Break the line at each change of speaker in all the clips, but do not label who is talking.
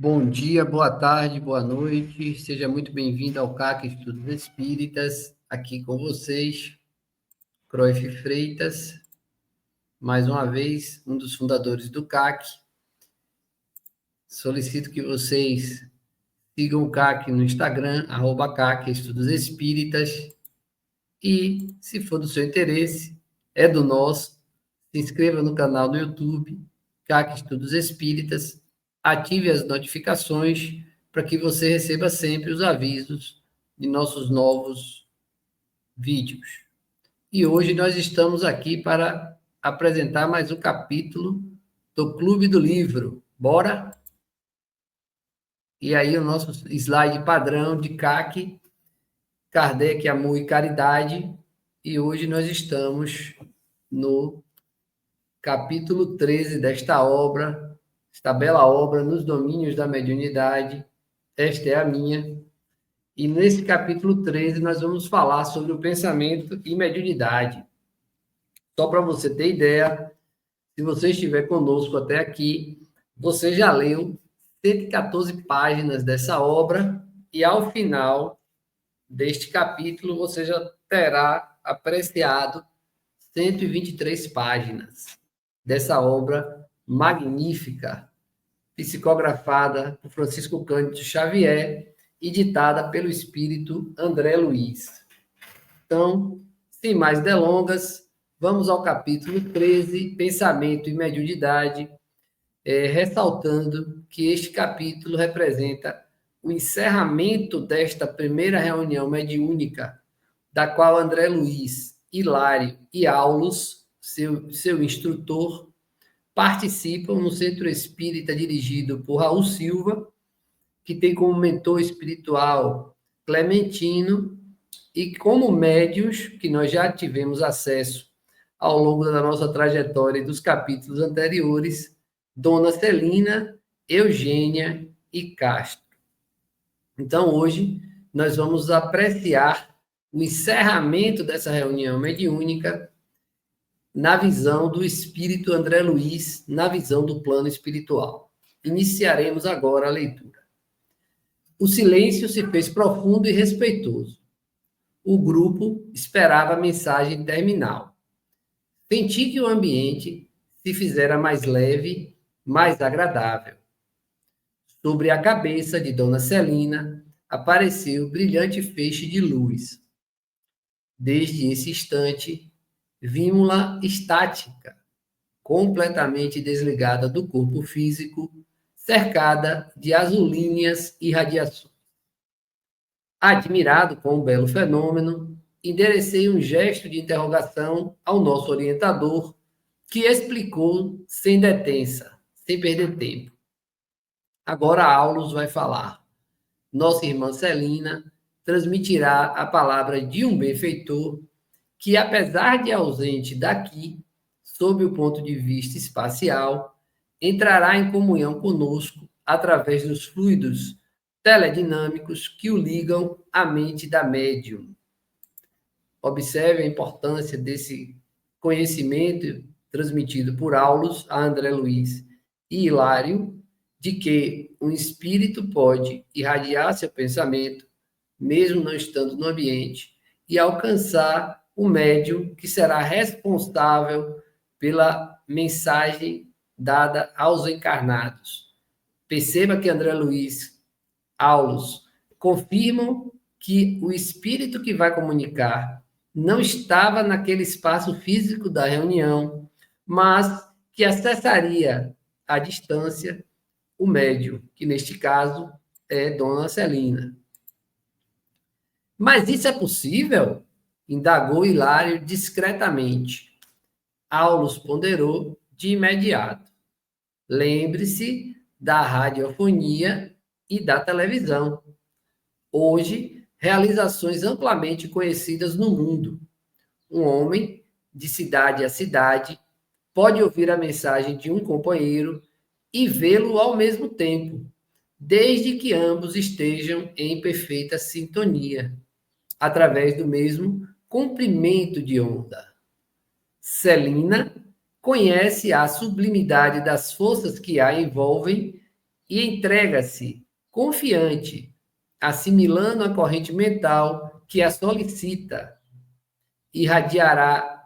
Bom dia, boa tarde, boa noite. Seja muito bem-vindo ao CAC Estudos Espíritas. Aqui com vocês, Croif Freitas, mais uma vez, um dos fundadores do CAC. Solicito que vocês sigam o CAC no Instagram, @CAC Estudos Espíritas. E, se for do seu interesse, é do nosso, se inscreva no canal do YouTube, CAC Estudos Espíritas, ative as notificações para que você receba sempre os avisos de nossos novos vídeos. E hoje nós estamos aqui para apresentar mais um capítulo do Clube do Livro. Bora? E aí o nosso slide padrão de CAC, Kardec, Amor e Caridade. E hoje nós estamos no capítulo 13 desta obra, esta bela obra, Nos Domínios da Mediunidade. Esta é a minha. E nesse capítulo 13 nós vamos falar sobre o pensamento e mediunidade. Só para você ter ideia, se você estiver conosco até aqui, você já leu 114 páginas dessa obra e ao final deste capítulo você já terá apreciado 123 páginas dessa obra magnífica, psicografada por Francisco Cândido Xavier e ditada pelo espírito André Luiz. Então, sem mais delongas, vamos ao capítulo 13, Pensamento e Mediunidade, ressaltando que este capítulo representa o encerramento desta primeira reunião mediúnica, da qual André Luiz, Hilário e Aulus, seu instrutor, participam no Centro Espírita dirigido por Raul Silva, que tem como mentor espiritual Clementino, e como médiuns, que nós já tivemos acesso ao longo da nossa trajetória e dos capítulos anteriores, Dona Celina, Eugênia e Castro. Então, hoje, nós vamos apreciar o encerramento dessa reunião mediúnica na visão do espírito André Luiz, na visão do plano espiritual. Iniciaremos agora a leitura. O silêncio se fez profundo e respeitoso. O grupo esperava a mensagem terminal. Senti que o ambiente se fizera mais leve, mais agradável. Sobre a cabeça de Dona Celina apareceu brilhante feixe de luz. Desde esse instante, vimos-la estática, completamente desligada do corpo físico, cercada de azulíneas irradiações. Admirado com o belo fenômeno, enderecei um gesto de interrogação ao nosso orientador, que explicou sem detença, sem perder tempo. Agora Aulus vai falar. Nossa irmã Celina transmitirá a palavra de um benfeitor que, apesar de ausente daqui, sob o ponto de vista espacial, entrará em comunhão conosco através dos fluidos teledinâmicos que o ligam à mente da médium. Observe a importância desse conhecimento transmitido por Aulus a André Luiz e Hilário, de que um espírito pode irradiar seu pensamento, mesmo não estando no ambiente, e alcançar o médium que será responsável pela mensagem dada aos encarnados. Perceba que André Luiz, Aulus, confirmam que o espírito que vai comunicar não estava naquele espaço físico da reunião, mas que acessaria à distância o médium, que neste caso é Dona Celina. Mas isso é possível? Indagou Hilário discretamente. Aulus ponderou de imediato. Lembre-se da radiofonia e da televisão. Hoje, realizações amplamente conhecidas no mundo. Um homem, de cidade a cidade, pode ouvir a mensagem de um companheiro e vê-lo ao mesmo tempo, desde que ambos estejam em perfeita sintonia, através do mesmo comprimento de onda. Celina conhece a sublimidade das forças que a envolvem e entrega-se confiante, assimilando a corrente mental que a solicita. Irradiará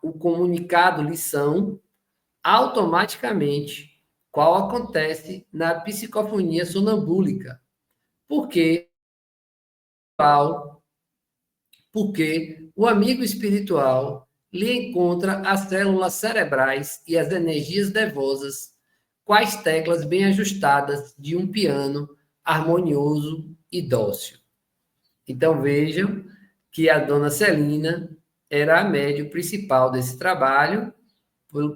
o comunicado lição automaticamente, qual acontece na psicofonia sonambúlica, porque o amigo espiritual lhe encontra as células cerebrais e as energias nervosas, quais teclas bem ajustadas de um piano harmonioso e dócil. Então vejam que a dona Celina era a médium principal desse trabalho,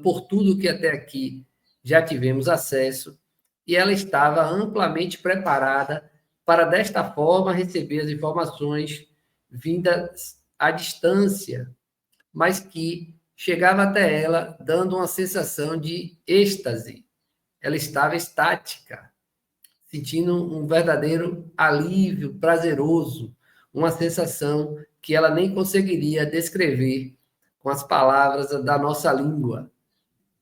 por tudo que até aqui já tivemos acesso, e ela estava amplamente preparada para, desta forma, receber as informações vindas à distância, mas que chegava até ela dando uma sensação de êxtase. Ela estava estática, sentindo um verdadeiro alívio prazeroso, uma sensação que ela nem conseguiria descrever com as palavras da nossa língua,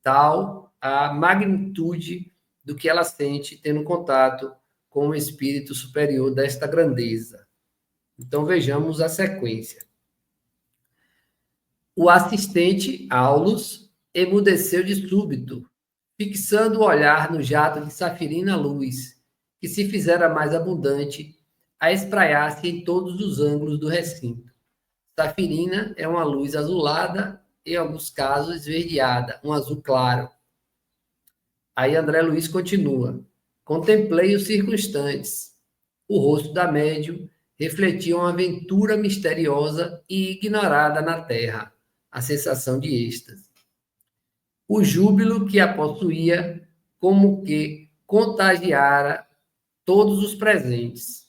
tal a magnitude do que ela sente tendo contato com o espírito superior desta grandeza. Então vejamos a sequência. O assistente, Aulus, emudeceu de súbito, fixando o olhar no jato de safirina luz, que se fizera mais abundante, a espraiar-se em todos os ângulos do recinto. Safirina é uma luz azulada, em alguns casos esverdeada, um azul claro. Aí André Luiz continua. Contemplei os circunstantes. O rosto da médium refletia uma aventura misteriosa e ignorada na terra, a sensação de êxtase. O júbilo que a possuía, como que contagiara todos os presentes.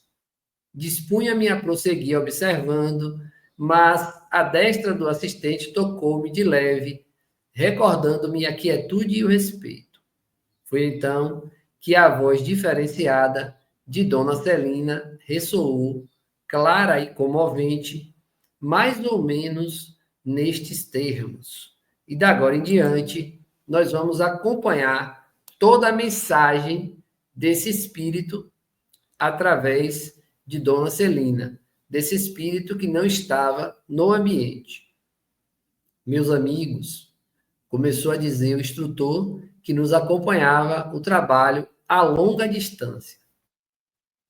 Dispunha-me a prosseguir observando, mas a destra do assistente tocou-me de leve, recordando-me a quietude e o respeito. Foi então que a voz diferenciada de Dona Celina ressoou, clara e comovente, mais ou menos nestes termos. E da agora em diante, nós vamos acompanhar toda a mensagem desse espírito através de Dona Celina, desse espírito que não estava no ambiente. Meus amigos, começou a dizer o instrutor que nos acompanhava o trabalho a longa distância.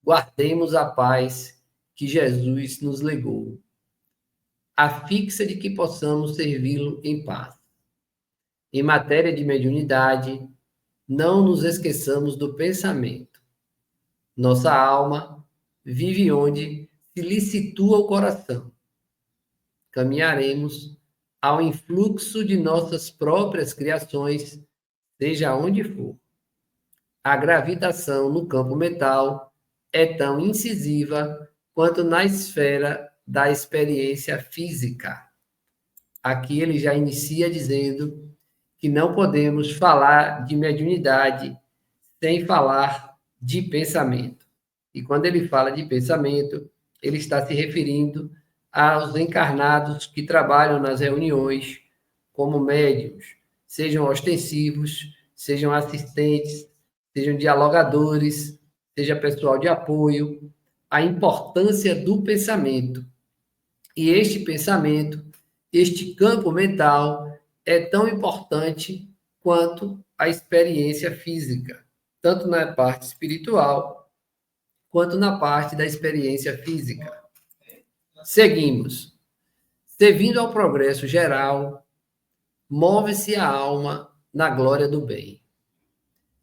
Guardemos a paz que Jesus nos legou, a fixa de que possamos servi-lo em paz. Em matéria de mediunidade, não nos esqueçamos do pensamento. Nossa alma vive onde se lhe situa o coração. Caminharemos ao influxo de nossas próprias criações, seja onde for. A gravitação no campo mental é tão incisiva quanto na esfera da experiência física. Aqui ele já inicia dizendo que não podemos falar de mediunidade sem falar de pensamento. E quando ele fala de pensamento, ele está se referindo aos encarnados que trabalham nas reuniões como médiuns, sejam ostensivos, sejam assistentes, sejam dialogadores, seja pessoal de apoio, a importância do pensamento. E este pensamento, este campo mental, é tão importante quanto a experiência física, tanto na parte espiritual quanto na parte da experiência física. Seguimos. Servindo ao progresso geral, move-se a alma na glória do bem.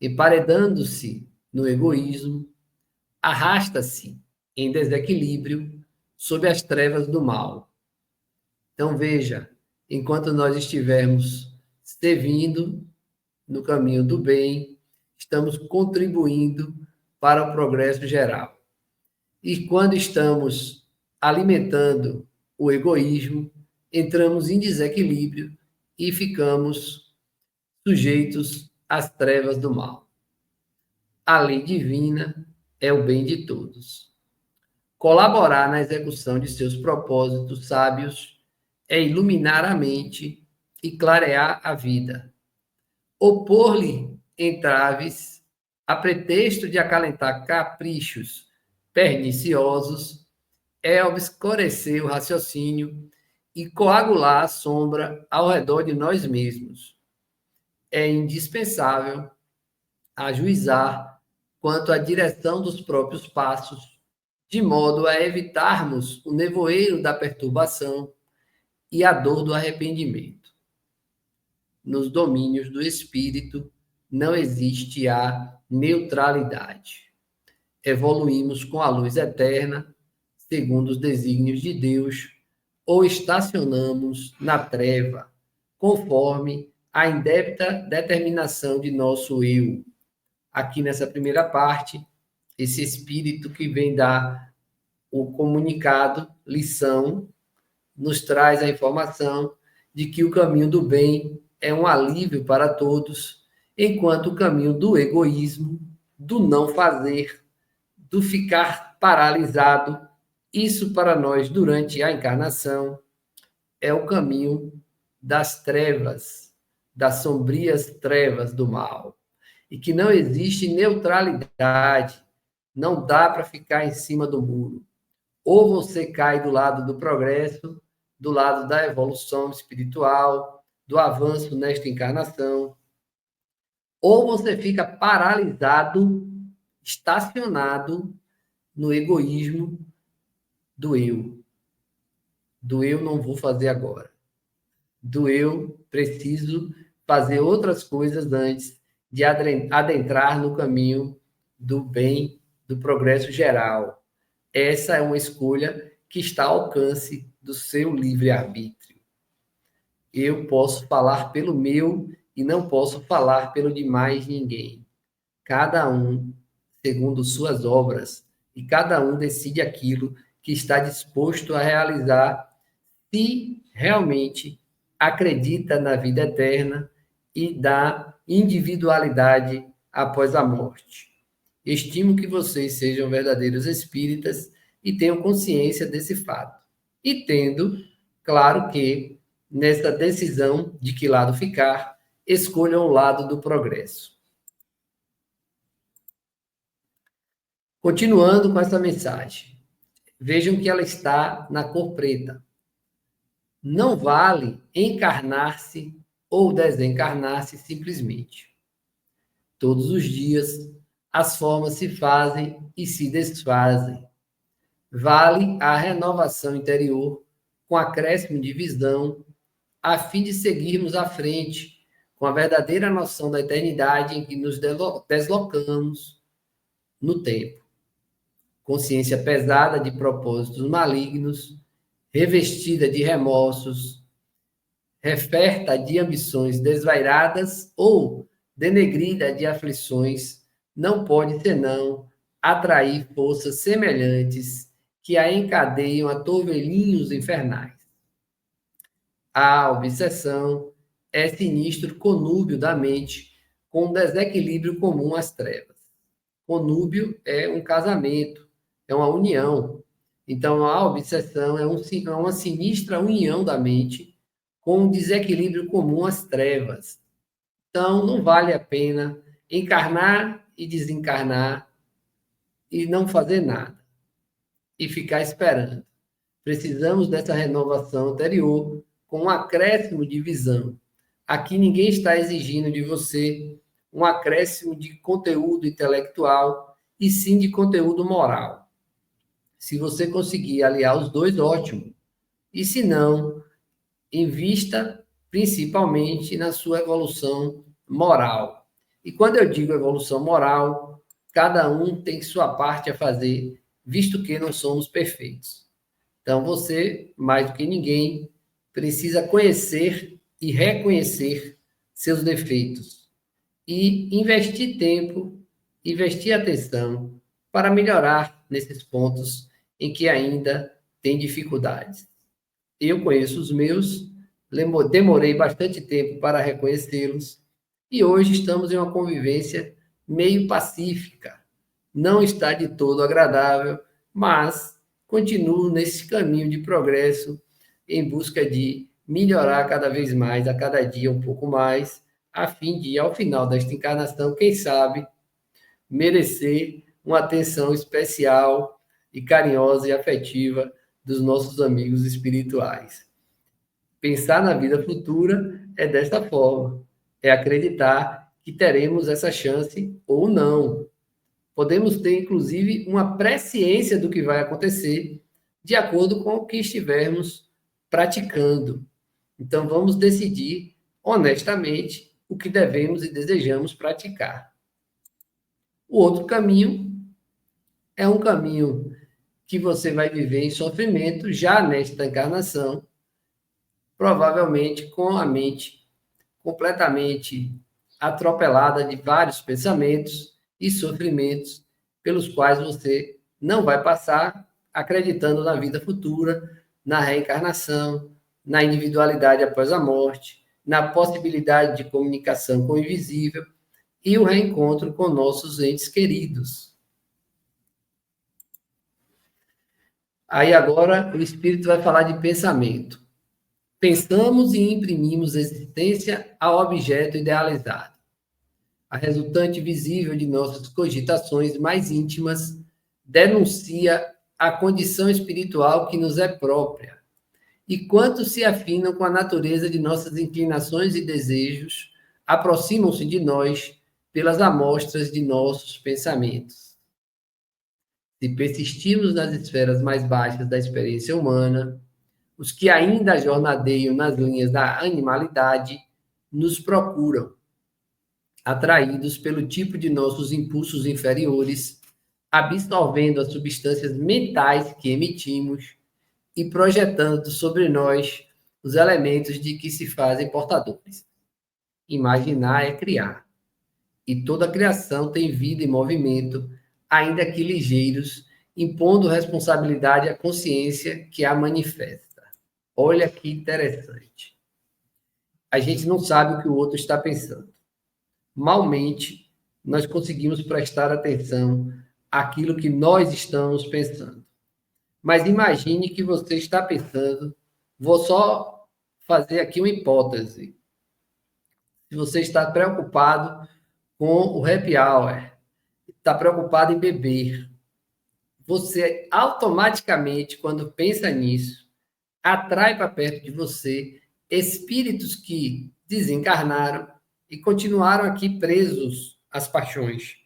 Emparedando-se no egoísmo, arrasta-se em desequilíbrio sob as trevas do mal. Então veja, enquanto nós estivermos servindo no caminho do bem, estamos contribuindo para o progresso geral. E quando estamos alimentando o egoísmo, entramos em desequilíbrio e ficamos sujeitos às trevas do mal. A lei divina é o bem de todos. Colaborar na execução de seus propósitos sábios é iluminar a mente e clarear a vida. Opor-lhe entraves a pretexto de acalentar caprichos perniciosos, é obscurecer o raciocínio e coagular a sombra ao redor de nós mesmos. É indispensável ajuizar quanto à direção dos próprios passos, de modo a evitarmos o nevoeiro da perturbação e a dor do arrependimento. Nos domínios do espírito não existe a neutralidade. Evoluímos com a luz eterna, segundo os desígnios de Deus, ou estacionamos na treva, conforme a indébita determinação de nosso eu. Aqui nessa primeira parte, esse espírito que vem dar o comunicado, lição, nos traz a informação de que o caminho do bem é um alívio para todos, enquanto o caminho do egoísmo, do não fazer, do ficar paralisado, isso para nós durante a encarnação é o caminho das trevas, das sombrias trevas do mal. E que não existe neutralidade, não dá para ficar em cima do muro. Ou você cai do lado do progresso, do lado da evolução espiritual, do avanço nesta encarnação, ou você fica paralisado, estacionado no egoísmo do eu. Do eu não vou fazer agora. Do eu preciso fazer outras coisas antes de adentrar no caminho do bem, do progresso geral. Essa é uma escolha que está ao alcance do seu livre-arbítrio. Eu posso falar pelo meu e não posso falar pelo de mais ninguém. Cada um, segundo suas obras, e cada um decide aquilo que está disposto a realizar se realmente acredita na vida eterna e da individualidade após a morte. Estimo que vocês sejam verdadeiros espíritas e tenham consciência desse fato. E tendo, claro que, nessa decisão de que lado ficar, escolham o lado do progresso. Continuando com essa mensagem, vejam que ela está na cor preta. Não vale encarnar-se ou desencarnar-se simplesmente. Todos os dias, as formas se fazem e se desfazem. Vale a renovação interior com acréscimo de visão, a fim de seguirmos à frente com a verdadeira noção da eternidade em que nos deslocamos no tempo. Consciência pesada de propósitos malignos, revestida de remorsos, referta de ambições desvairadas ou denegrida de aflições, não pode senão atrair forças semelhantes que a encadeiam a torvelinhos infernais. A obsessão é sinistro conúbio da mente com um desequilíbrio comum às trevas. Conúbio é um casamento, é uma união. Então, a obsessão é uma sinistra união da mente com um desequilíbrio comum às trevas. Então, não vale a pena encarnar e desencarnar e não fazer nada. E ficar esperando. Precisamos dessa renovação anterior com um acréscimo de visão. Aqui ninguém está exigindo de você um acréscimo de conteúdo intelectual e sim de conteúdo moral. Se você conseguir aliar os dois, ótimo. E se não, invista principalmente na sua evolução moral. E quando eu digo evolução moral, cada um tem sua parte a fazer, visto que não somos perfeitos. Então, você, mais do que ninguém, precisa conhecer e reconhecer seus defeitos e investir tempo, investir atenção para melhorar nesses pontos em que ainda tem dificuldades. Eu conheço os meus, demorei bastante tempo para reconhecê-los e hoje estamos em uma convivência meio pacífica. Não está de todo agradável, mas continuo nesse caminho de progresso em busca de melhorar cada vez mais, a cada dia um pouco mais, a fim de, ao final desta encarnação, quem sabe, merecer uma atenção especial e carinhosa e afetiva dos nossos amigos espirituais. Pensar na vida futura é desta forma, é acreditar que teremos essa chance ou não. Podemos ter, inclusive, uma presciência do que vai acontecer de acordo com o que estivermos praticando. Então, vamos decidir honestamente o que devemos e desejamos praticar. O outro caminho é um caminho que você vai viver em sofrimento já nesta encarnação, provavelmente com a mente completamente atropelada de vários pensamentos e sofrimentos pelos quais você não vai passar acreditando na vida futura, na reencarnação, na individualidade após a morte, na possibilidade de comunicação com o invisível e o reencontro com nossos entes queridos. Aí agora o espírito vai falar de pensamento. Pensamos e imprimimos existência ao objeto idealizado. A resultante visível de nossas cogitações mais íntimas denuncia a condição espiritual que nos é própria. E quanto se afinam com a natureza de nossas inclinações e desejos, aproximam-se de nós pelas amostras de nossos pensamentos. Se persistirmos nas esferas mais baixas da experiência humana, os que ainda jornadeiam nas linhas da animalidade nos procuram, atraídos pelo tipo de nossos impulsos inferiores, absorvendo as substâncias mentais que emitimos e projetando sobre nós os elementos de que se fazem portadores. Imaginar é criar, e toda criação tem vida e movimento, ainda que ligeiros, impondo responsabilidade à consciência que a manifesta. Olha que interessante. A gente não sabe o que o outro está pensando. Malmente, nós conseguimos prestar atenção àquilo que nós estamos pensando. Mas imagine que você está pensando, vou só fazer aqui uma hipótese. Se você está preocupado com o happy hour, está preocupado em beber, você automaticamente, quando pensa nisso, atrai para perto de você espíritos que desencarnaram e continuaram aqui presos às paixões.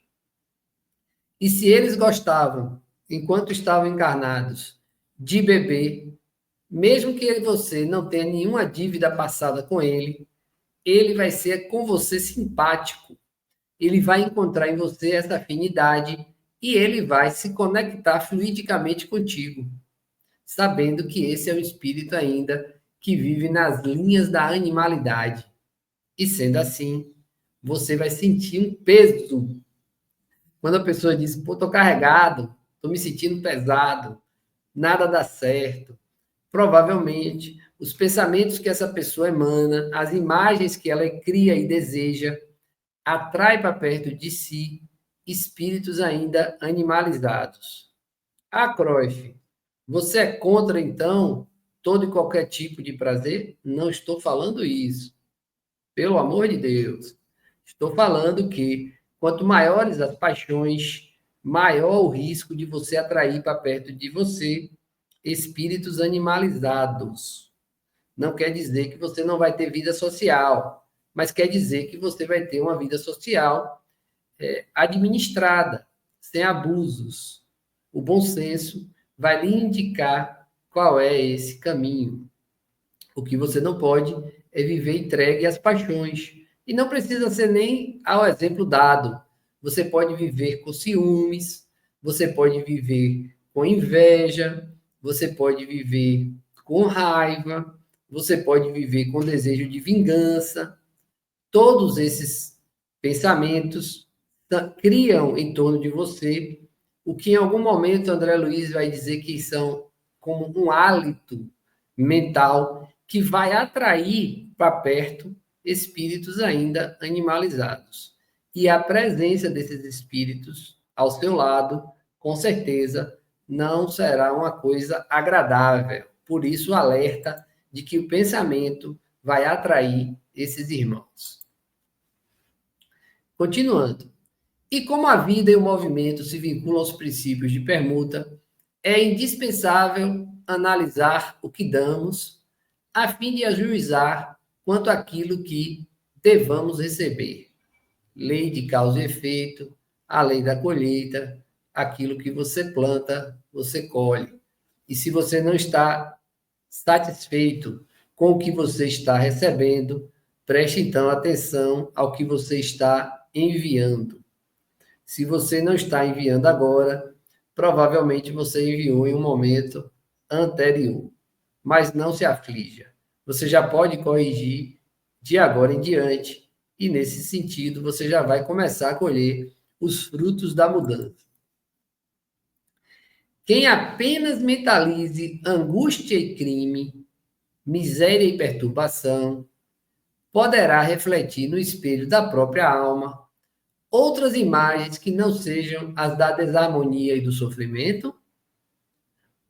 E se eles gostavam, enquanto estavam encarnados, de beber, mesmo que você não tenha nenhuma dívida passada com ele vai ser com você simpático. Ele vai encontrar em você essa afinidade e ele vai se conectar fluidicamente contigo, sabendo que esse é um espírito ainda que vive nas linhas da animalidade. E sendo assim, você vai sentir um peso. Quando a pessoa diz, pô, tô carregado, tô me sentindo pesado, nada dá certo. Provavelmente, os pensamentos que essa pessoa emana, as imagens que ela cria e deseja, atrai para perto de si espíritos ainda animalizados. Ah, Cruyff, você é contra, então, todo e qualquer tipo de prazer? Não estou falando isso. Pelo amor de Deus. Estou falando que, quanto maiores as paixões, maior o risco de você atrair para perto de você espíritos animalizados. Não quer dizer que você não vai ter vida social, mas quer dizer que você vai ter uma vida social administrada, sem abusos. O bom senso vai lhe indicar qual é esse caminho. O que você não pode é viver entregue às paixões. E não precisa ser nem ao exemplo dado. Você pode viver com ciúmes, você pode viver com inveja, você pode viver com raiva, você pode viver com desejo de vingança. Todos esses pensamentos criam em torno de você o que em algum momento André Luiz vai dizer que são como um hálito mental que vai atrair para perto espíritos ainda animalizados. E a presença desses espíritos ao seu lado, com certeza, não será uma coisa agradável. Por isso, o alerta de que o pensamento vai atrair esses irmãos. Continuando. E como a vida e o movimento se vinculam aos princípios de permuta, é indispensável analisar o que damos, a fim de ajuizar quanto àquilo que devamos receber. Lei de causa e efeito, a lei da colheita, aquilo que você planta, você colhe. E se você não está satisfeito com o que você está recebendo, preste então atenção ao que você está enviando. Se você não está enviando agora, provavelmente você enviou em um momento anterior. Mas não se aflija. Você já pode corrigir de agora em diante, e nesse sentido você já vai começar a colher os frutos da mudança. Quem apenas mentalize angústia e crime, miséria e perturbação, poderá refletir no espelho da própria alma outras imagens que não sejam as da desarmonia e do sofrimento?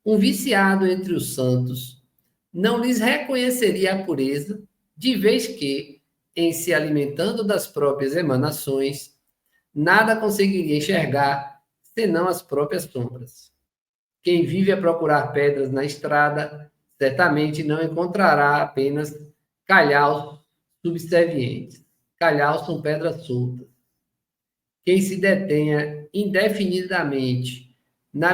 Um viciado entre os santos não lhes reconheceria a pureza, de vez que, em se alimentando das próprias emanações, nada conseguiria enxergar senão as próprias sombras. Quem vive a procurar pedras na estrada, certamente não encontrará apenas calhaus subservientes. Calhaus são pedras soltas. Quem se detenha indefinidamente na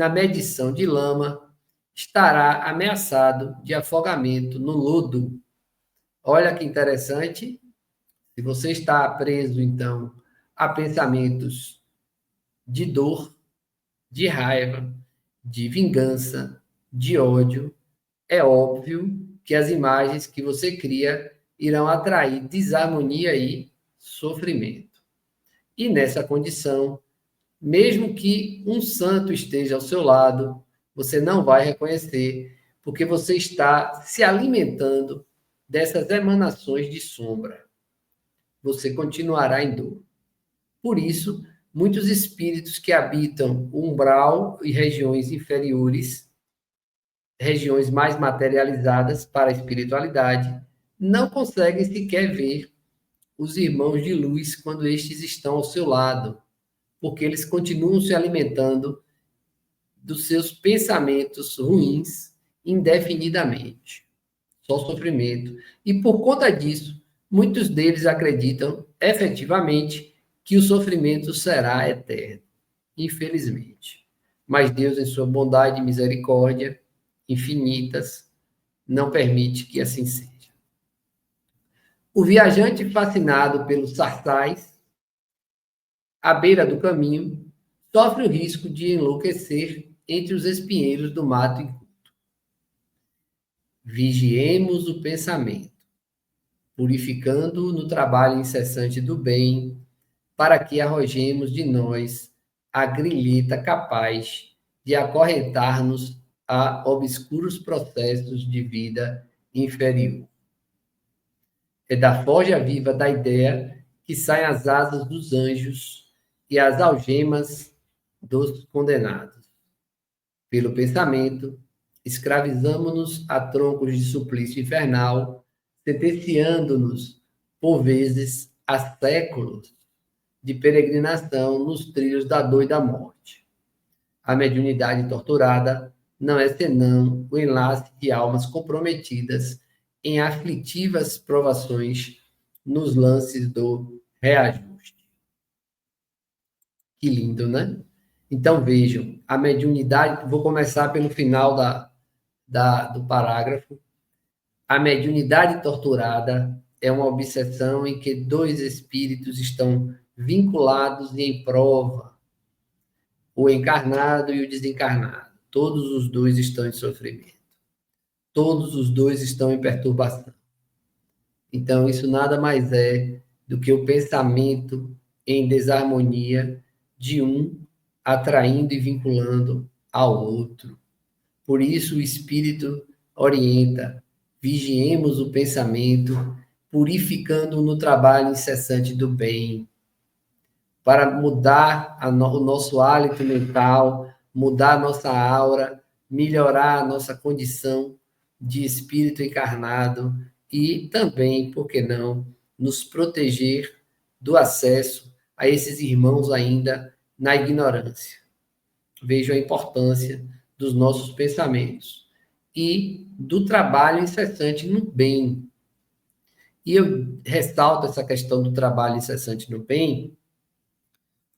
medição de lama estará ameaçado de afogamento no lodo. Olha que interessante. Se você está preso, então, a pensamentos de dor, de raiva, de vingança, de ódio, é óbvio que as imagens que você cria irão atrair desarmonia e sofrimento. E nessa condição, mesmo que um santo esteja ao seu lado, você não vai reconhecer, porque você está se alimentando dessas emanações de sombra. Você continuará em dor. Por isso, muitos espíritos que habitam o umbral e regiões inferiores, regiões mais materializadas para a espiritualidade, não conseguem sequer ver os irmãos de luz quando estes estão ao seu lado, porque eles continuam se alimentando dos seus pensamentos ruins indefinidamente. Só sofrimento. E por conta disso, muitos deles acreditam efetivamente que o sofrimento será eterno, infelizmente. Mas Deus, em sua bondade e misericórdia infinitas, não permite que assim seja. O viajante fascinado pelos sartais, à beira do caminho, sofre o risco de enlouquecer entre os espinheiros do mato inculto. Vigiemos o pensamento, purificando-o no trabalho incessante do bem, para que arrojemos de nós a grilheta capaz de acorrentar-nos a obscuros processos de vida inferior. É da forja viva da ideia que saem as asas dos anjos e as algemas dos condenados. Pelo pensamento, escravizamo-nos a troncos de suplício infernal, sentenciando-nos, por vezes, a séculos de peregrinação nos trilhos da dor e da morte. A mediunidade torturada não é senão o enlace de almas comprometidas em aflitivas provações nos lances do reajuste. Que lindo, né? Então, vejam, a mediunidade, vou começar pelo final do parágrafo. A mediunidade torturada é uma obsessão em que dois espíritos estão vinculados e em prova, o encarnado e o desencarnado. Todos os dois estão em sofrimento. Todos os dois estão em perturbação. Então, isso nada mais é do que o pensamento em desarmonia de um atraindo e vinculando ao outro. Por isso, o Espírito orienta: vigiemos o pensamento, purificando-o no trabalho incessante do bem, para mudar o nosso hálito mental, mudar a nossa aura, melhorar a nossa condição de espírito encarnado e também, por que não, nos proteger do acesso a esses irmãos ainda na ignorância. Vejo a importância dos nossos pensamentos e do trabalho incessante no bem. E eu ressalto essa questão do trabalho incessante no bem,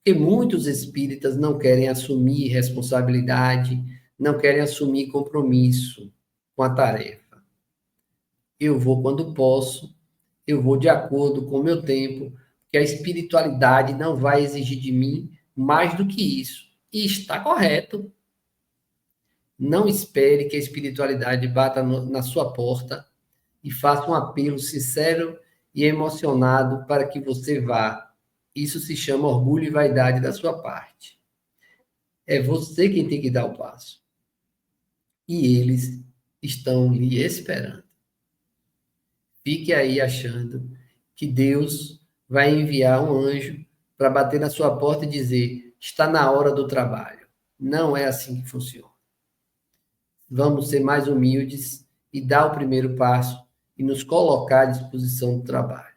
porque muitos espíritas não querem assumir responsabilidade, não querem assumir compromisso com a tarefa. Eu vou quando posso, eu vou de acordo com o meu tempo, porque a espiritualidade não vai exigir de mim mais do que isso. E está correto. Não espere que a espiritualidade bata na sua porta e faça um apelo sincero e emocionado para que você vá. Isso se chama orgulho e vaidade da sua parte. É você quem tem que dar o passo. E eles estão lhe esperando. Fique aí achando que Deus vai enviar um anjo para bater na sua porta e dizer: está na hora do trabalho. Não é assim que funciona. Vamos ser mais humildes e dar o primeiro passo e nos colocar à disposição do trabalho.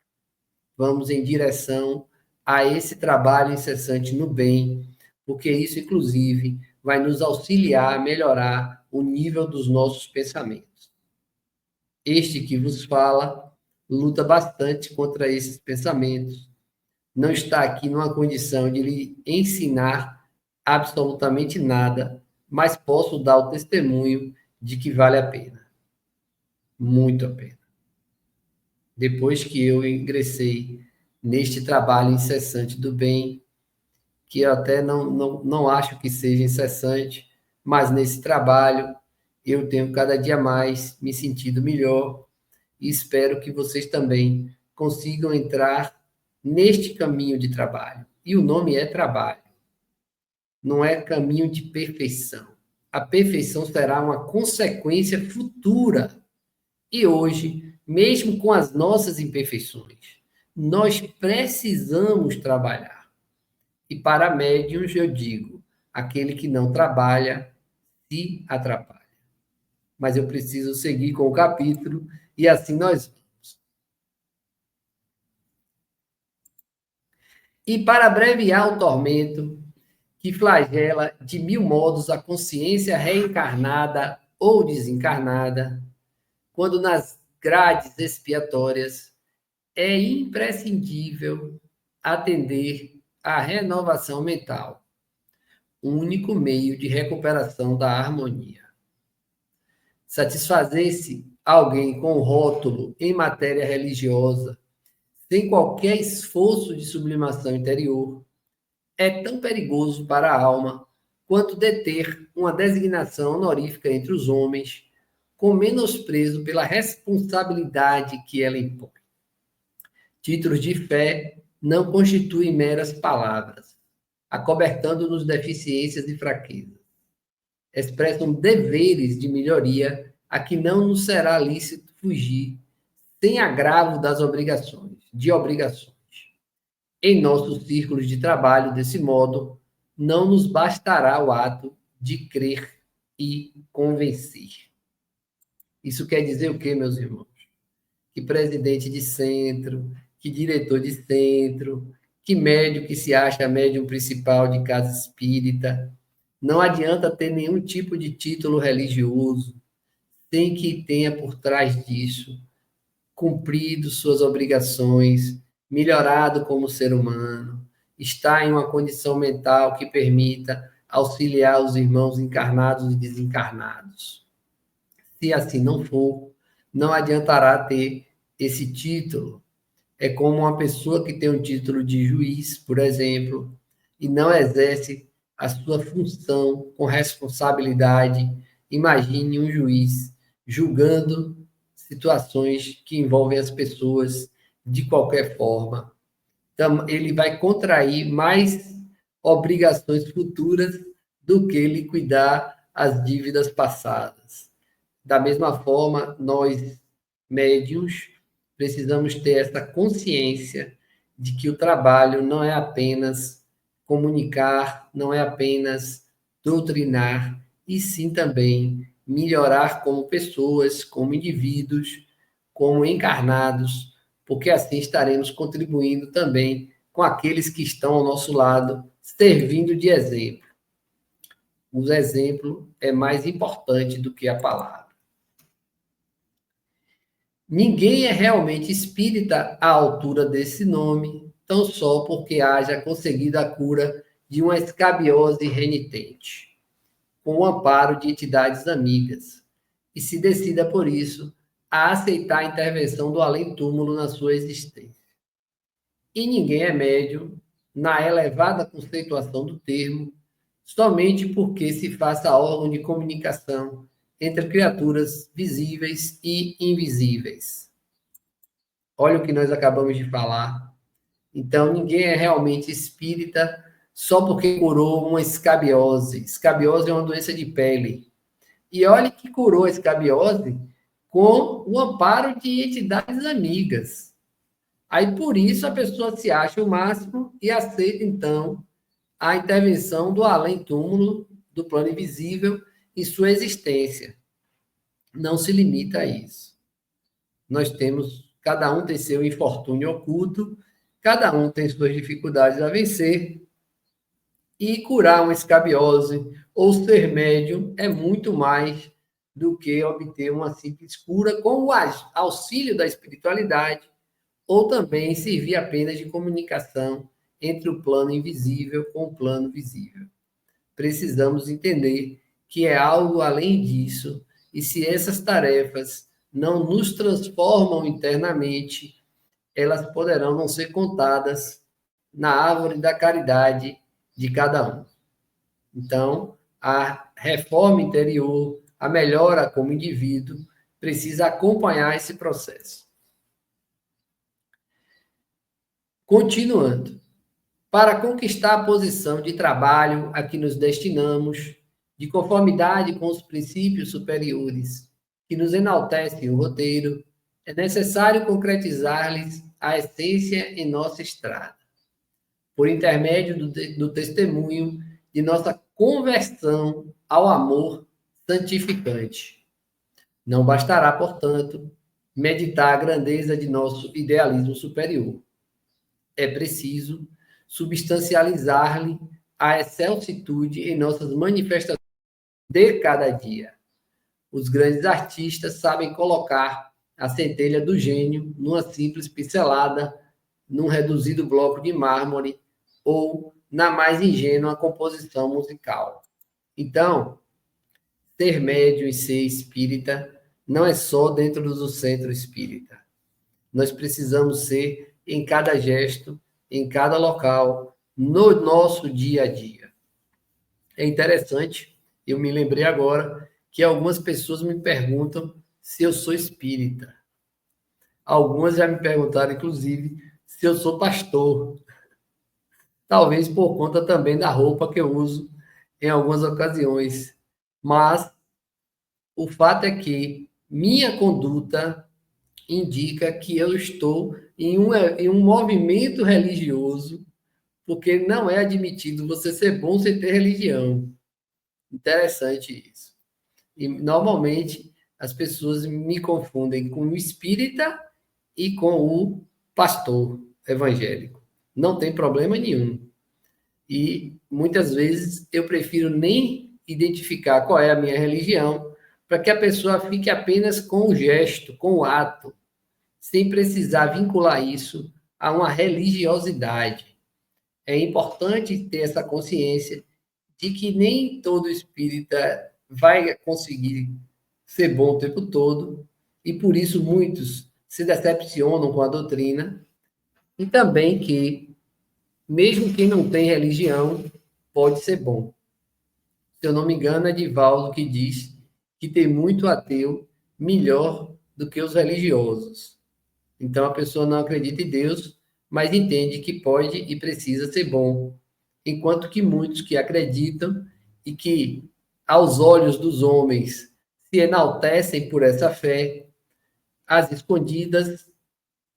Vamos em direção a esse trabalho incessante no bem, porque isso, inclusive, vai nos auxiliar a melhorar o nível dos nossos pensamentos. Este que vos fala luta bastante contra esses pensamentos. Não está aqui numa condição de lhe ensinar absolutamente nada, mas posso dar o testemunho de que vale a pena. Muito a pena. Depois que eu ingressei neste trabalho incessante do bem, que eu até não acho que seja incessante, mas nesse trabalho eu tenho cada dia mais me sentido melhor e espero que vocês também consigam entrar neste caminho de trabalho. E o nome é trabalho. Não é caminho de perfeição. A perfeição será uma consequência futura. E hoje, mesmo com as nossas imperfeições, nós precisamos trabalhar. E para médiuns, eu digo, aquele que não trabalha se atrapalha. Mas eu preciso seguir com o capítulo e assim nós vamos. E para abreviar o tormento que flagela de mil modos a consciência reencarnada ou desencarnada, quando nas grades expiatórias é imprescindível atender à renovação mental, o único meio de recuperação da harmonia. Satisfazer-se alguém com rótulo em matéria religiosa, sem qualquer esforço de sublimação interior, é tão perigoso para a alma quanto deter uma designação honorífica entre os homens, com menosprezo pela responsabilidade que ela impõe. Títulos de fé não constituem meras palavras, acobertando-nos deficiências e fraquezas. Expressam deveres de melhoria a que não nos será lícito fugir, sem agravo de obrigações. Em nossos círculos de trabalho, desse modo, não nos bastará o ato de crer e convencer. Isso quer dizer o quê, meus irmãos? Que presidente de centro, que diretor de centro, que médium que se acha médium principal de casa espírita, não adianta ter nenhum tipo de título religioso, sem que tenha por trás disso cumprido suas obrigações, melhorado como ser humano, está em uma condição mental que permita auxiliar os irmãos encarnados e desencarnados. Se assim não for, não adiantará ter esse título. É como uma pessoa que tem um título de juiz, por exemplo, e não exerce a sua função com responsabilidade. Imagine um juiz julgando situações que envolvem as pessoas de qualquer forma. Então, ele vai contrair mais obrigações futuras do que liquidar as dívidas passadas. Da mesma forma, nós, médiuns, precisamos ter essa consciência de que o trabalho não é apenas comunicar, não é apenas doutrinar, e sim também melhorar como pessoas, como indivíduos, como encarnados, porque assim estaremos contribuindo também com aqueles que estão ao nosso lado, servindo de exemplo. O exemplo é mais importante do que a palavra. Ninguém é realmente espírita à altura desse nome, tão só porque haja conseguido a cura de uma escabiose renitente, com o amparo de entidades amigas, e se decida, por isso, a aceitar a intervenção do além-túmulo na sua existência. E ninguém é médium, na elevada conceituação do termo, somente porque se faça órgão de comunicação entre criaturas visíveis e invisíveis. Olha o que nós acabamos de falar. Então, ninguém é realmente espírita só porque curou uma escabiose. Escabiose é uma doença de pele. E olha que curou a escabiose com o amparo de entidades amigas. Aí, por isso, a pessoa se acha o máximo e aceita, então, a intervenção do além-túmulo, do plano invisível, em sua existência. Não se limita a isso. Nós temos, cada um tem seu infortúnio oculto, cada um tem suas dificuldades a vencer, e curar uma escabiose ou ser médium é muito mais do que obter uma simples cura com o auxílio da espiritualidade, ou também servir apenas de comunicação entre o plano invisível com o plano visível. Precisamos entender que é algo além disso, e se essas tarefas não nos transformam internamente, elas poderão não ser contadas na árvore da caridade de cada um. Então, a reforma interior, a melhora como indivíduo, precisa acompanhar esse processo. Continuando. Para conquistar a posição de trabalho a que nos destinamos, de conformidade com os princípios superiores que nos enaltecem o roteiro, é necessário concretizar-lhes a essência em nossa estrada, por intermédio do testemunho de nossa conversão ao amor santificante. Não bastará, portanto, meditar a grandeza de nosso idealismo superior. É preciso substancializar-lhe a excelsitude em nossas manifestações de cada dia. Os grandes artistas sabem colocar a centelha do gênio numa simples pincelada, num reduzido bloco de mármore ou na mais ingênua composição musical. Então, ser médium e ser espírita não é só dentro do centro espírita. Nós precisamos ser em cada gesto, em cada local, no nosso dia a dia. É interessante, eu me lembrei agora que algumas pessoas me perguntam se eu sou espírita. Algumas já me perguntaram, inclusive, se eu sou pastor. Talvez por conta também da roupa que eu uso em algumas ocasiões. Mas o fato é que minha conduta indica que eu estou em um movimento religioso, porque não é admitido você ser bom sem ter religião. Interessante isso. E, normalmente, as pessoas me confundem com o espírita e com o pastor evangélico. Não tem problema nenhum. E, muitas vezes, eu prefiro nem identificar qual é a minha religião, para que a pessoa fique apenas com o gesto, com o ato, sem precisar vincular isso a uma religiosidade. É importante ter essa consciência de que nem todo espírita vai conseguir ser bom o tempo todo, e por isso muitos se decepcionam com a doutrina, e também que, mesmo quem não tem religião, pode ser bom. Se eu não me engano, é Divaldo que diz que tem muito ateu melhor do que os religiosos. Então, a pessoa não acredita em Deus, mas entende que pode e precisa ser bom. Enquanto que muitos que acreditam e que, aos olhos dos homens, se enaltecem por essa fé, às escondidas,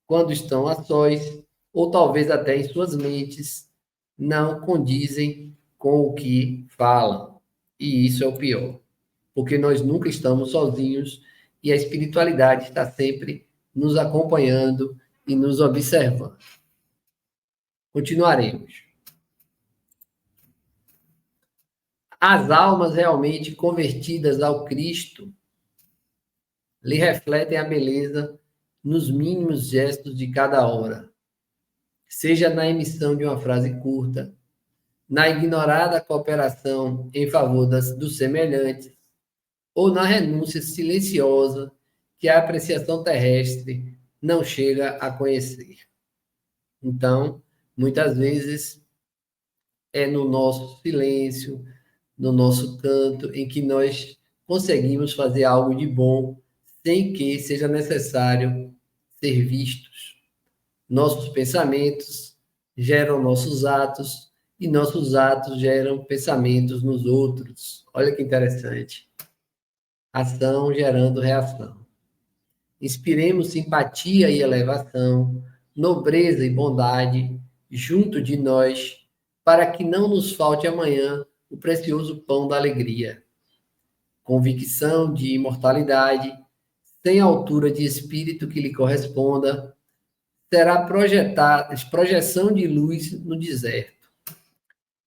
quando estão a sós, ou talvez até em suas mentes, não condizem com o que falam. E isso é o pior, porque nós nunca estamos sozinhos e a espiritualidade está sempre nos acompanhando e nos observando. Continuaremos. As almas realmente convertidas ao Cristo lhe refletem a beleza nos mínimos gestos de cada hora, seja na emissão de uma frase curta, na ignorada cooperação em favor dos semelhantes, ou na renúncia silenciosa que a apreciação terrestre não chega a conhecer. Então, muitas vezes, é no nosso silêncio, no nosso canto, em que nós conseguimos fazer algo de bom, sem que seja necessário ser vistos. Nossos pensamentos geram nossos atos, e nossos atos geram pensamentos nos outros. Olha que interessante. Ação gerando reação. Inspiremos simpatia e elevação, nobreza e bondade junto de nós, para que não nos falte amanhã o precioso pão da alegria. Convicção de imortalidade, sem altura de espírito que lhe corresponda, será projeção de luz no deserto.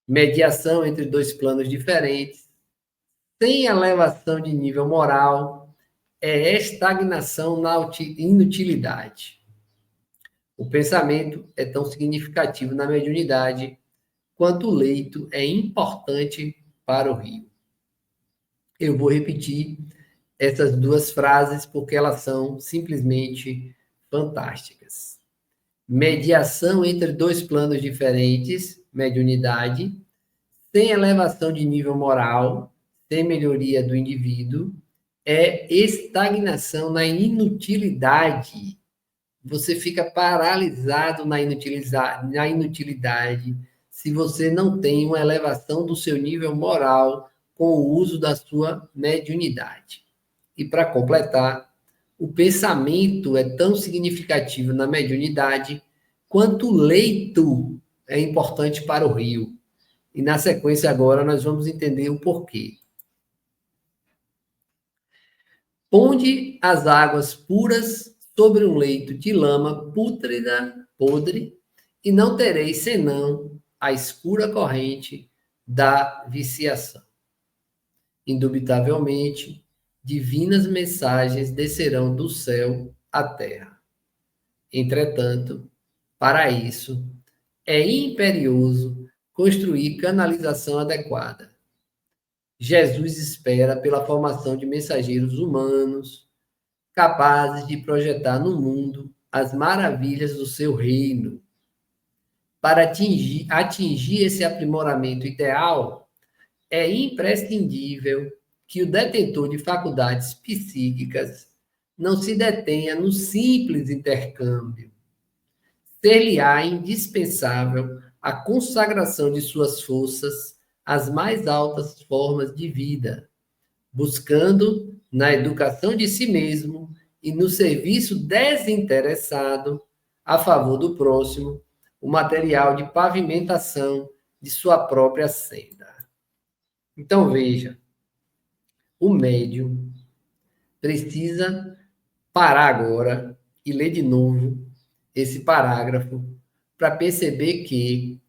Mediação entre dois planos diferentes, sem elevação de nível moral, é estagnação na inutilidade. O pensamento é tão significativo na mediunidade quanto o leito é importante para o rio. Eu vou repetir essas duas frases porque elas são simplesmente fantásticas. Mediação entre dois planos diferentes, mediunidade, sem elevação de nível moral, sem melhoria do indivíduo, é estagnação na inutilidade. Você fica paralisado na inutilidade se você não tem uma elevação do seu nível moral com o uso da sua mediunidade. E para completar, o pensamento é tão significativo na mediunidade quanto o leito é importante para o rio. E na sequência agora nós vamos entender o porquê. Ponde as águas puras sobre um leito de lama pútrida, podre, e não tereis senão a escura corrente da viciação. Indubitavelmente, divinas mensagens descerão do céu à terra. Entretanto, para isso, é imperioso construir canalização adequada. Jesus espera pela formação de mensageiros humanos, capazes de projetar no mundo as maravilhas do seu reino. Para atingir esse aprimoramento ideal, é imprescindível que o detentor de faculdades psíquicas não se detenha no simples intercâmbio. Ser-lhe-á indispensável a consagração de suas forças às mais altas formas de vida, buscando, na educação de si mesmo e no serviço desinteressado a favor do próximo, o material de pavimentação de sua própria senda. Então, veja, o médium precisa parar agora e ler de novo esse parágrafo para perceber que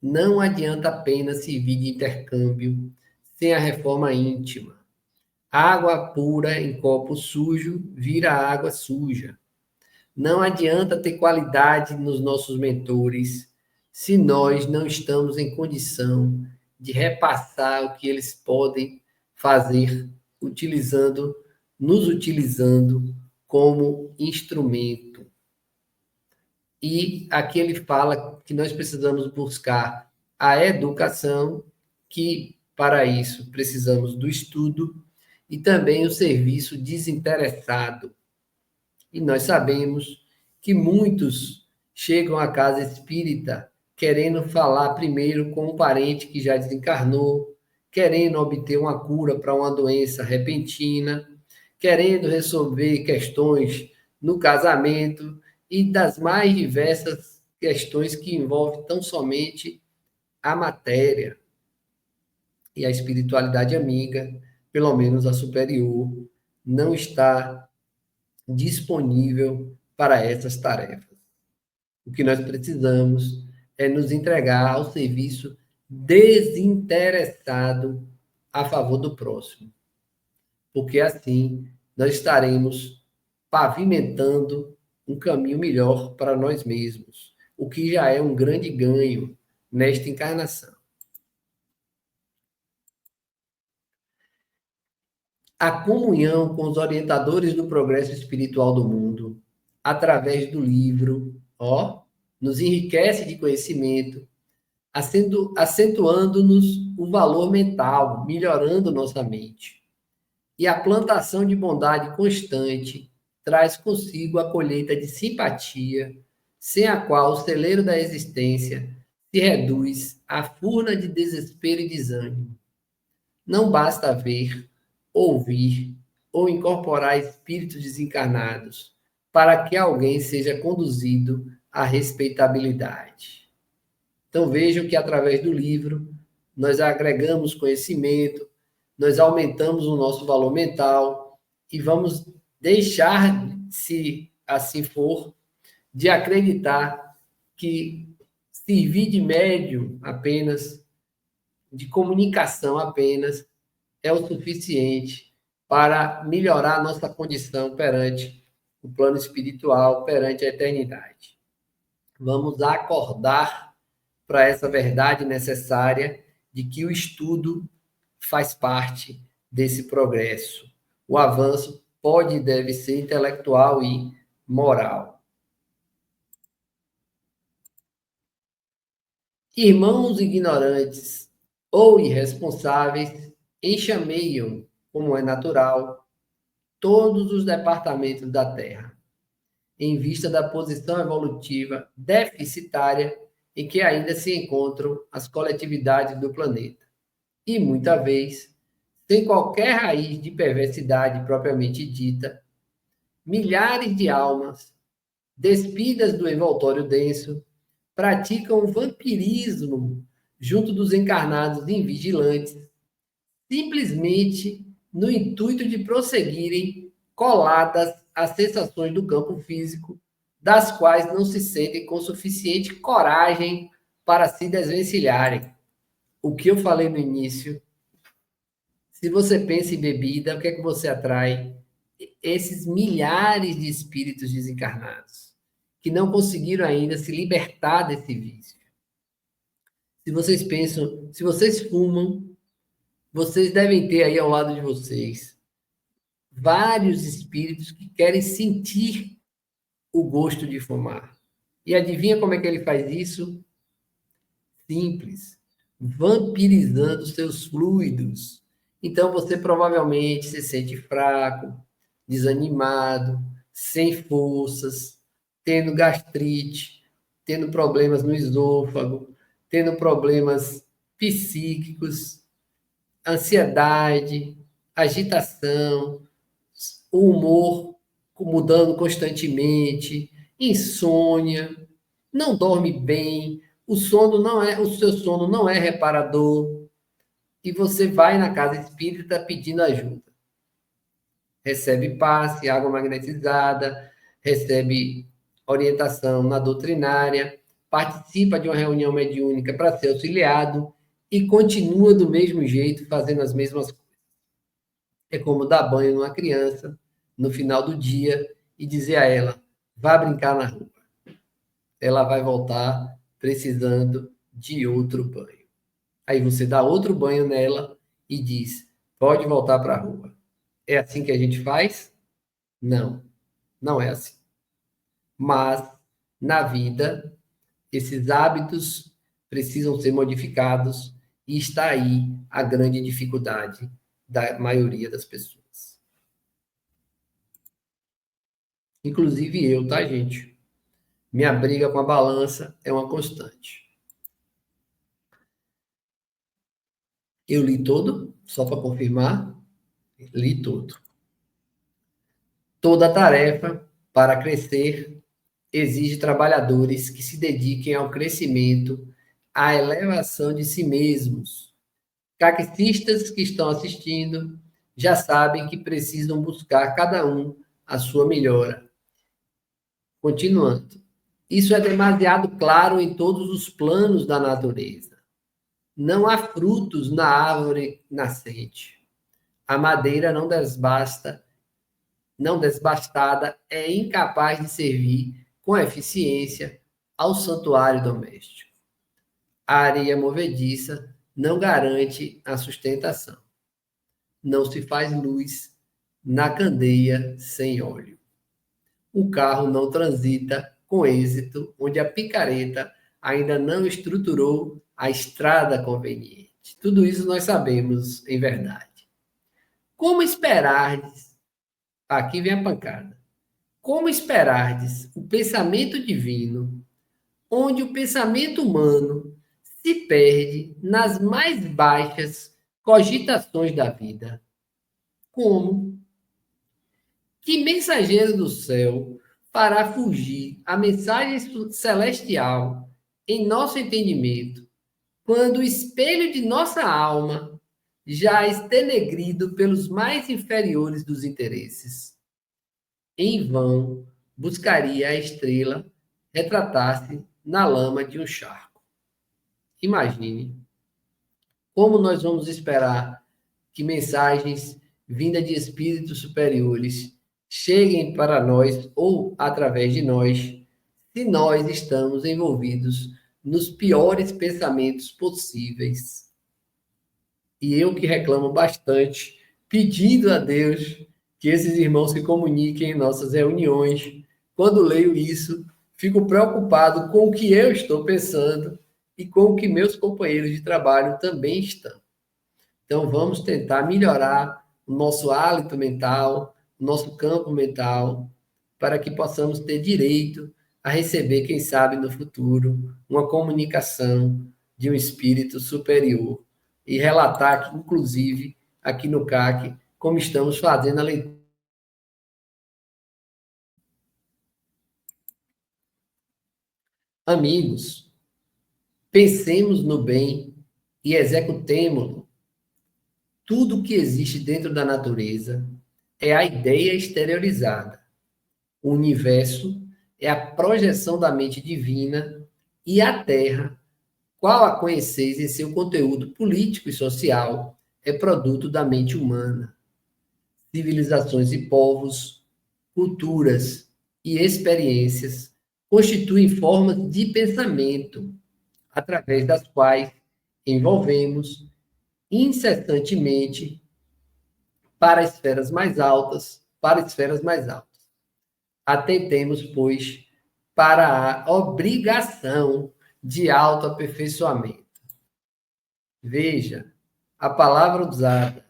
não adianta apenas servir de intercâmbio sem a reforma íntima. Água pura em copo sujo vira água suja. Não adianta ter qualidade nos nossos mentores se nós não estamos em condição de repassar o que eles podem fazer nos utilizando como instrumento. E aqui ele fala que nós precisamos buscar a educação, que para isso precisamos do estudo, e também o serviço desinteressado. E nós sabemos que muitos chegam à casa espírita querendo falar primeiro com um parente que já desencarnou, querendo obter uma cura para uma doença repentina, querendo resolver questões no casamento e das mais diversas questões que envolvem tão somente a matéria. E a espiritualidade amiga, pelo menos a superior, não está disponível para essas tarefas. O que nós precisamos é nos entregar ao serviço desinteressado a favor do próximo. Porque assim nós estaremos pavimentando um caminho melhor para nós mesmos, o que já é um grande ganho nesta encarnação. A comunhão com os orientadores do progresso espiritual do mundo, através do livro, nos enriquece de conhecimento, acentuando-nos o valor mental, melhorando nossa mente. E a plantação de bondade constante traz consigo a colheita de simpatia, sem a qual o celeiro da existência se reduz à furna de desespero e desânimo. Não basta ver, ouvir ou incorporar espíritos desencarnados para que alguém seja conduzido à respeitabilidade. Então vejam que através do livro nós agregamos conhecimento, nós aumentamos o nosso valor mental e vamos deixar, se assim for, de acreditar que servir de médium apenas, de comunicação apenas, é o suficiente para melhorar a nossa condição perante o plano espiritual, perante a eternidade. Vamos acordar para essa verdade necessária de que o estudo faz parte desse progresso. O avanço pode e deve ser intelectual e moral. Irmãos ignorantes ou irresponsáveis enxameiam, como é natural, todos os departamentos da Terra, em vista da posição evolutiva deficitária em que ainda se encontram as coletividades do planeta. E, muita vez, sem qualquer raiz de perversidade propriamente dita, milhares de almas, despidas do envoltório denso, praticam o vampirismo junto dos encarnados invigilantes, simplesmente no intuito de prosseguirem coladas às sensações do campo físico, das quais não se sentem com suficiente coragem para se desvencilharem. O que eu falei no início, se você pensa em bebida, o que é que você atrai? Esses milhares de espíritos desencarnados, que não conseguiram ainda se libertar desse vício. Se vocês pensam, se vocês fumam, vocês devem ter aí ao lado de vocês vários espíritos que querem sentir o gosto de fumar. E adivinha como é que ele faz isso? Simples, vampirizando seus fluidos. Então você provavelmente se sente fraco, desanimado, sem forças, tendo gastrite, tendo problemas no esôfago, tendo problemas psíquicos, ansiedade, agitação, o humor mudando constantemente, insônia, não dorme bem, o seu sono não é reparador, e você vai na casa espírita pedindo ajuda. Recebe passe, água magnetizada, recebe orientação na doutrinária, participa de uma reunião mediúnica para ser auxiliado e continua do mesmo jeito, fazendo as mesmas coisas. É como dar banho numa criança no final do dia e dizer a ela, vá brincar na rua. Ela vai voltar precisando de outro banho. Aí você dá outro banho nela e diz, pode voltar para a rua. É assim que a gente faz? Não, não é assim. Mas, na vida, esses hábitos precisam ser modificados e está aí a grande dificuldade da maioria das pessoas. Inclusive eu, tá, gente? Minha briga com a balança é uma constante. Eu li todo, só para confirmar, li todo. Toda tarefa para crescer exige trabalhadores que se dediquem ao crescimento, à elevação de si mesmos. Catequistas que estão assistindo já sabem que precisam buscar cada um a sua melhora. Continuando. Isso é demasiado claro em todos os planos da natureza. Não há frutos na árvore nascente. A madeira não desbastada é incapaz de servir com eficiência ao santuário doméstico. A areia movediça não garante a sustentação. Não se faz luz na candeia sem óleo. O carro não transita com êxito onde a picareta ainda não estruturou a estrada conveniente. Tudo isso nós sabemos em verdade. Como esperardes? Aqui vem a pancada. Como esperardes o pensamento divino, onde o pensamento humano se perde nas mais baixas cogitações da vida? Como? Que mensageiro do céu fará fugir a mensagem celestial em nosso entendimento, quando o espelho de nossa alma já é denegrido pelos mais inferiores dos interesses? Em vão buscaria a estrela retratar-se na lama de um charco. Imagine como nós vamos esperar que mensagens vindas de espíritos superiores cheguem para nós ou através de nós, se nós estamos envolvidos nos piores pensamentos possíveis. E eu que reclamo bastante, pedindo a Deus que esses irmãos se comuniquem em nossas reuniões. Quando leio isso, fico preocupado com o que eu estou pensando e com o que meus companheiros de trabalho também estão. Então, vamos tentar melhorar o nosso hálito mental, o nosso campo mental, para que possamos ter direito a receber, quem sabe, no futuro, uma comunicação de um espírito superior e relatar, inclusive, aqui no CAC, como estamos fazendo a leitura. Amigos, pensemos no bem e executemo-lo. Tudo que existe dentro da natureza é a ideia exteriorizada. O universo é a projeção da mente divina e a Terra, qual a conheceis em seu conteúdo político e social, é produto da mente humana. Civilizações e povos, culturas e experiências constituem formas de pensamento, através das quais envolvemos incessantemente para esferas mais altas. Atentemos, pois, para a obrigação de autoaperfeiçoamento. Veja, a palavra usada,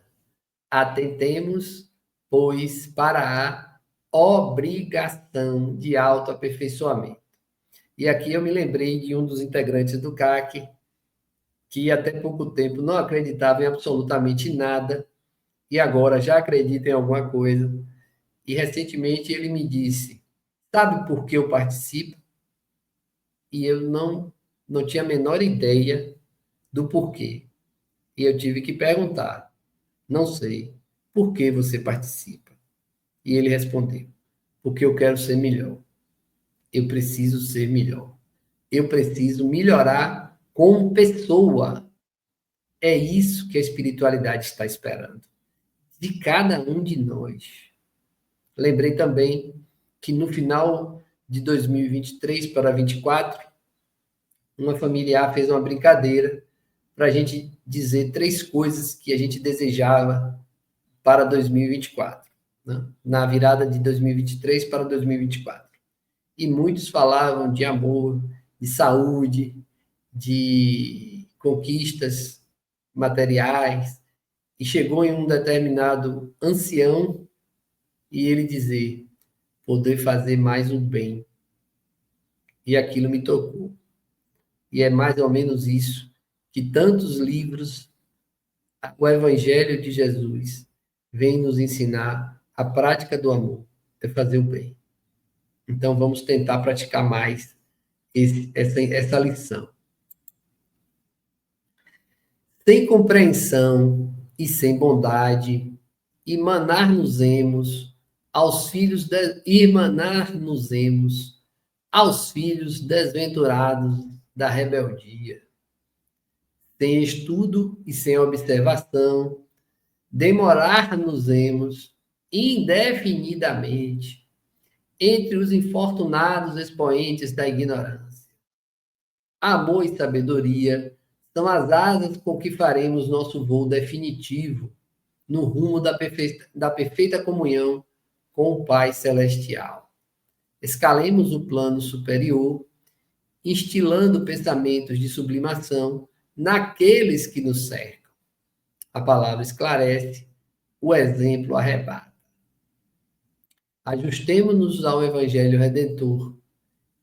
atentemos, pois, para a obrigação de autoaperfeiçoamento. E aqui eu me lembrei de um dos integrantes do CAC, que até pouco tempo não acreditava em absolutamente nada, e agora já acredita em alguma coisa. E recentemente ele me disse: sabe por que eu participo? E eu não tinha a menor ideia do porquê. E eu tive que perguntar: não sei, por que você participa? E ele respondeu: porque eu quero ser melhor. Eu preciso ser melhor. Eu preciso melhorar como pessoa. É isso que a espiritualidade está esperando de cada um de nós. Lembrei também que no final de 2023 para 2024, uma familiar fez uma brincadeira para a gente dizer 3 coisas que a gente desejava para 2024, né? Na virada de 2023 para 2024. E muitos falavam de amor, de saúde, de conquistas materiais, e chegou em um determinado ancião e ele dizer: poder fazer mais o bem. E aquilo me tocou. E é mais ou menos isso que tantos livros, o Evangelho de Jesus, vem nos ensinar. A prática do amor é fazer o bem. Então vamos tentar praticar mais essa lição. Sem compreensão e sem bondade, irmanar-nos-emos aos filhos de irmanar-nos-emos aos filhos desventurados da rebeldia. Sem estudo e sem observação, demorar-nos-emos indefinidamente entre os infortunados expoentes da ignorância. Amor e sabedoria são as asas com que faremos nosso voo definitivo no rumo da perfeita comunhão com o Pai Celestial. Escalemos o plano superior, instilando pensamentos de sublimação naqueles que nos cercam. A palavra esclarece, o exemplo arrebata. Ajustemo-nos ao Evangelho Redentor.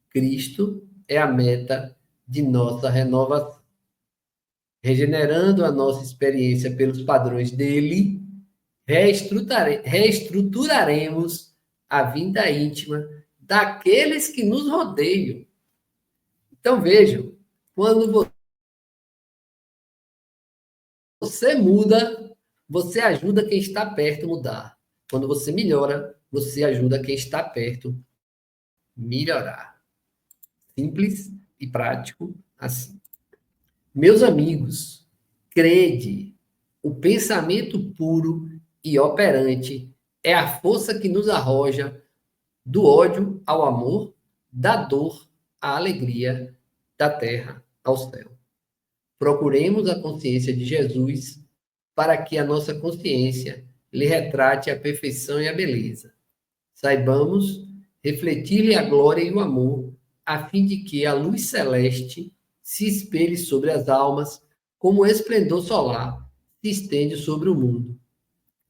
Cristo é a meta de nossa renovação. Regenerando a nossa experiência pelos padrões dele, reestruturaremos a vida íntima daqueles que nos rodeiam. Então vejam, quando você muda, você ajuda quem está perto a mudar. Quando você melhora, você ajuda quem está perto a melhorar. Simples e prático assim. Meus amigos, crede, o pensamento puro e operante é a força que nos arroja do ódio ao amor, da dor à alegria, da terra ao céu. Procuremos a consciência de Jesus para que a nossa consciência lhe retrate a perfeição e a beleza. Saibamos refletir-lhe a glória e o amor, a fim de que a luz celeste se espelhe sobre as almas, como o esplendor solar se estende sobre o mundo.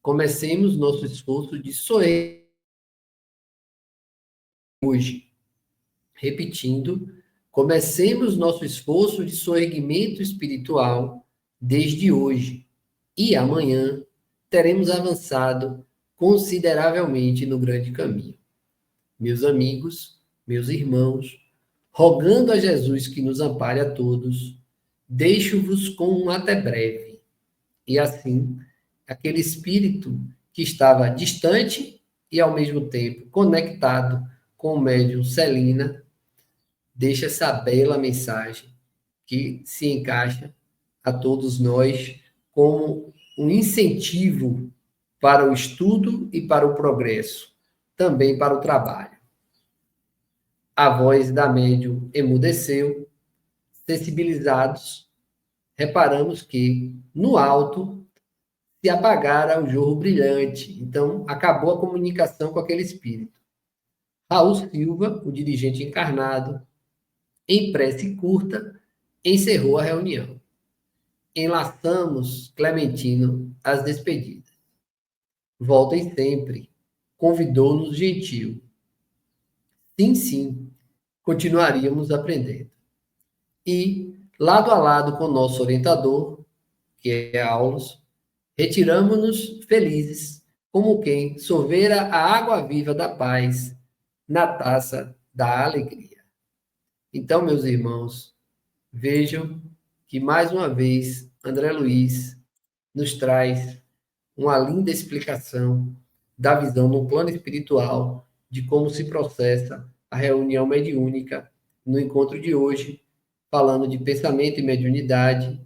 Comecemos nosso esforço de sorrir hoje. Repetindo, comecemos nosso esforço de soerguimento espiritual desde hoje, e amanhã teremos avançado consideravelmente no grande caminho. Meus amigos, meus irmãos, rogando a Jesus que nos ampare a todos, deixo-vos com um até breve. E assim, aquele espírito que estava distante e ao mesmo tempo conectado com o médium Celina, deixa essa bela mensagem que se encaixa a todos nós como um incentivo para o estudo e para o progresso, também para o trabalho. A voz da médium emudeceu, sensibilizados, reparamos que, no alto, se apagara o jorro brilhante. Então, acabou a comunicação com aquele espírito. Raul Silva, o dirigente encarnado, em prece curta, encerrou a reunião. Enlaçamos, Clementino, as despedidas. Voltem sempre, convidou-nos gentil. Sim, sim, continuaríamos aprendendo. E, lado a lado com nosso orientador, que é Aulus, retiramo-nos felizes, como quem sorvera a água viva da paz na taça da alegria. Então, meus irmãos, vejam que, mais uma vez, André Luiz nos traz uma linda explicação da visão no plano espiritual de como se processa a reunião mediúnica no encontro de hoje, falando de pensamento e mediunidade.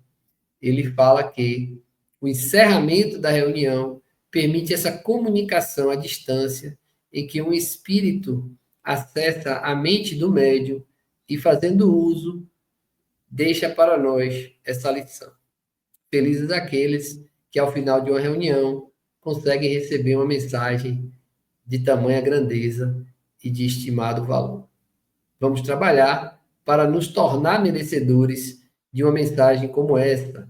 Ele fala que o encerramento da reunião permite essa comunicação à distância, em que um espírito acessa a mente do médium e, fazendo uso, deixa para nós essa lição. Felizes aqueles que, ao final de uma reunião, conseguem receber uma mensagem de tamanha grandeza e de estimado valor. Vamos trabalhar para nos tornar merecedores de uma mensagem como esta,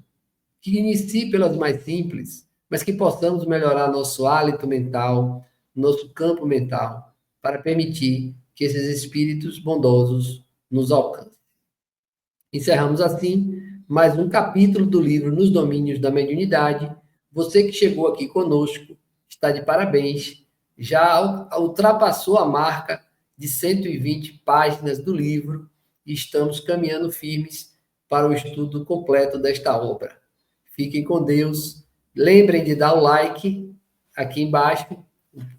que inicie pelas mais simples, mas que possamos melhorar nosso hálito mental, nosso campo mental, para permitir que esses espíritos bondosos nos alcancem. Encerramos assim mais um capítulo do livro Nos Domínios da Mediunidade. Você que chegou aqui conosco está de parabéns, já ultrapassou a marca de 120 páginas do livro e estamos caminhando firmes para o estudo completo desta obra. Fiquem com Deus, lembrem de dar o like aqui embaixo,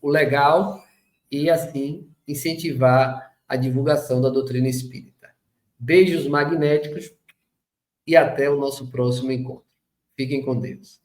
o legal, e assim incentivar a divulgação da doutrina espírita. Beijos magnéticos e até o nosso próximo encontro. Fiquem com Deus.